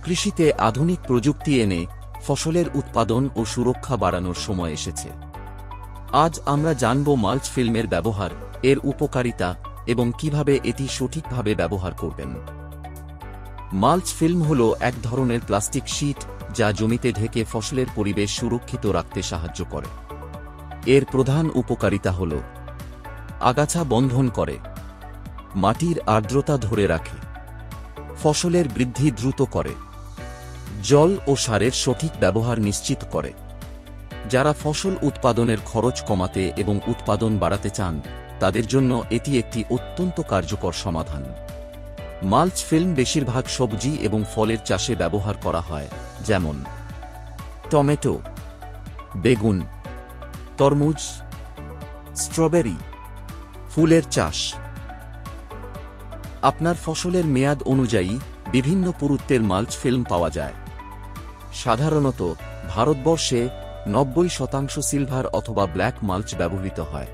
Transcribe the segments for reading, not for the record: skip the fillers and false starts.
কৃষিতে আধুনিক প্রযুক্তি এনে ফসলের উৎপাদন ও সুরক্ষা বাড়ানোর সময় এসেছে। আজ আমরা জানব মাল্চ ফিল্মের ব্যবহার, এর উপকারিতা এবং কিভাবে এটি সঠিকভাবে ব্যবহার করবেন। মাল্চ ফিল্ম হল এক ধরনের প্লাস্টিক শীট যা জমিতে ঢেকে ফসলের পরিবেশ সুরক্ষিত রাখতে সাহায্য করে। এর প্রধান উপকারিতা হল আগাছা বন্ধন করে, মাটির আর্দ্রতা ধরে রাখে, ফসলের বৃদ্ধি দ্রুত করে, জল ও সারের সঠিক ব্যবহার নিশ্চিত করে। যারা ফসল উৎপাদনের খরচ কমাতে এবং উৎপাদন বাড়াতে চান তাদের জন্য এটি একটি অত্যন্ত কার্যকর সমাধান। মাল্চ ফিল্ম বেশিরভাগ সবজি এবং ফলের চাষে ব্যবহার করা হয়, যেমন টমেটো, বেগুন, তরমুজ, স্ট্রবেরি, ফুলের চাষ। আপনার ফসলের মেয়াদ অনুযায়ী বিভিন্ন পুরুত্বের মাল্চ ফিল্ম পাওয়া যায়। সাধারণত ভারতবর্ষে 90% সিলভার অথবা ব্ল্যাক মাল্চ ব্যবহৃত হয়।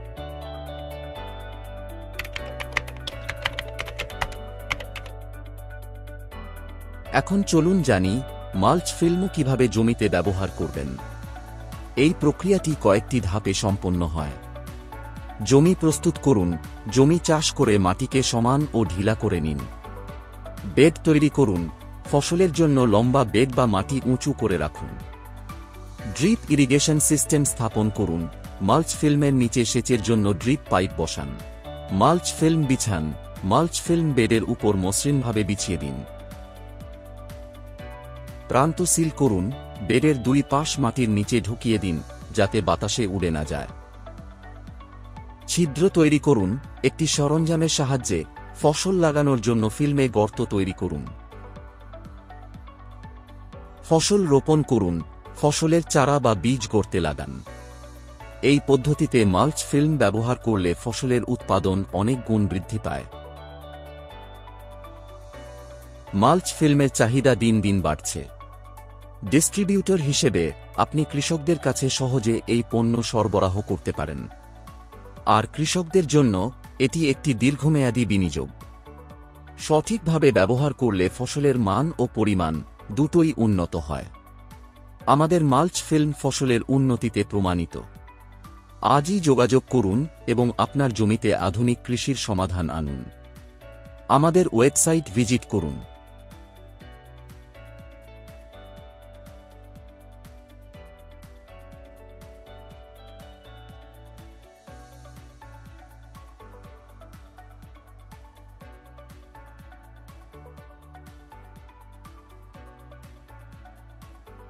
এখন চলুন জানি মাল্চ ফিল্ম কিভাবে জমিতে ব্যবহার করবেন। এই প্রক্রিয়াটি কয়েকটি ধাপে সম্পন্ন হয়। জমি প্রস্তুত করুন। জমি চাষ করে মাটিকে সমান ও ঢিলা করে নিন। বেড তৈরি করুন। ফসলের জন্য লম্বা বেড বা মাটি উঁচু করে রাখুন। ড্রিপ ইরিগেশন সিস্টেম স্থাপন করুন। মাল্চ ফিল্মের নিচে সেচের জন্য ড্রিপ পাইপ বসান। মাল্চ ফিল্ম বিছান। মাল্চ ফিল্ম বেডের উপর মসৃণভাবে বিছিয়ে দিন। প্রান্ত সিল করুন। বেডের দুই পাশ মাটির নিচে ঢুকিয়ে দিন যাতে বাতাসে উড়ে না যায়। ছিদ্র তৈরি করুন। একটি সরঞ্জামের সাহায্যে ফসল লাগানোর জন্য ফিল্মে গর্ত তৈরি করুন। ফসল রোপণ করুন। ফসলের চারা বা বীজ গর্তে লাগান। এই পদ্ধতিতে মাল্চ ফিল্ম ব্যবহার করলে ফসলের উৎপাদন অনেক গুণ বৃদ্ধি পায়। মাল্চ ফিল্মের চাহিদা দিন দিন বাড়ছে। ডিস্ট্রিবিউটর হিসেবে আপনি কৃষকদের কাছে সহজে এই পণ্য সরবরাহ করতে পারেন, আর কৃষকদের জন্য এটি একটি দীর্ঘমেয়াদী বিনিয়োগ। সঠিকভাবে ব্যবহার করলে ফসলের মান ও পরিমাণ দুটোই উন্নত হয়। আমাদের মাল্চ ফিল্ম ফসলের উন্নতিতে প্রমাণিত। আজই যোগাযোগ করুন এবং আপনার জমিতে আধুনিক কৃষির সমাধান আনুন। আমাদের ওয়েবসাইট ভিজিট করুন।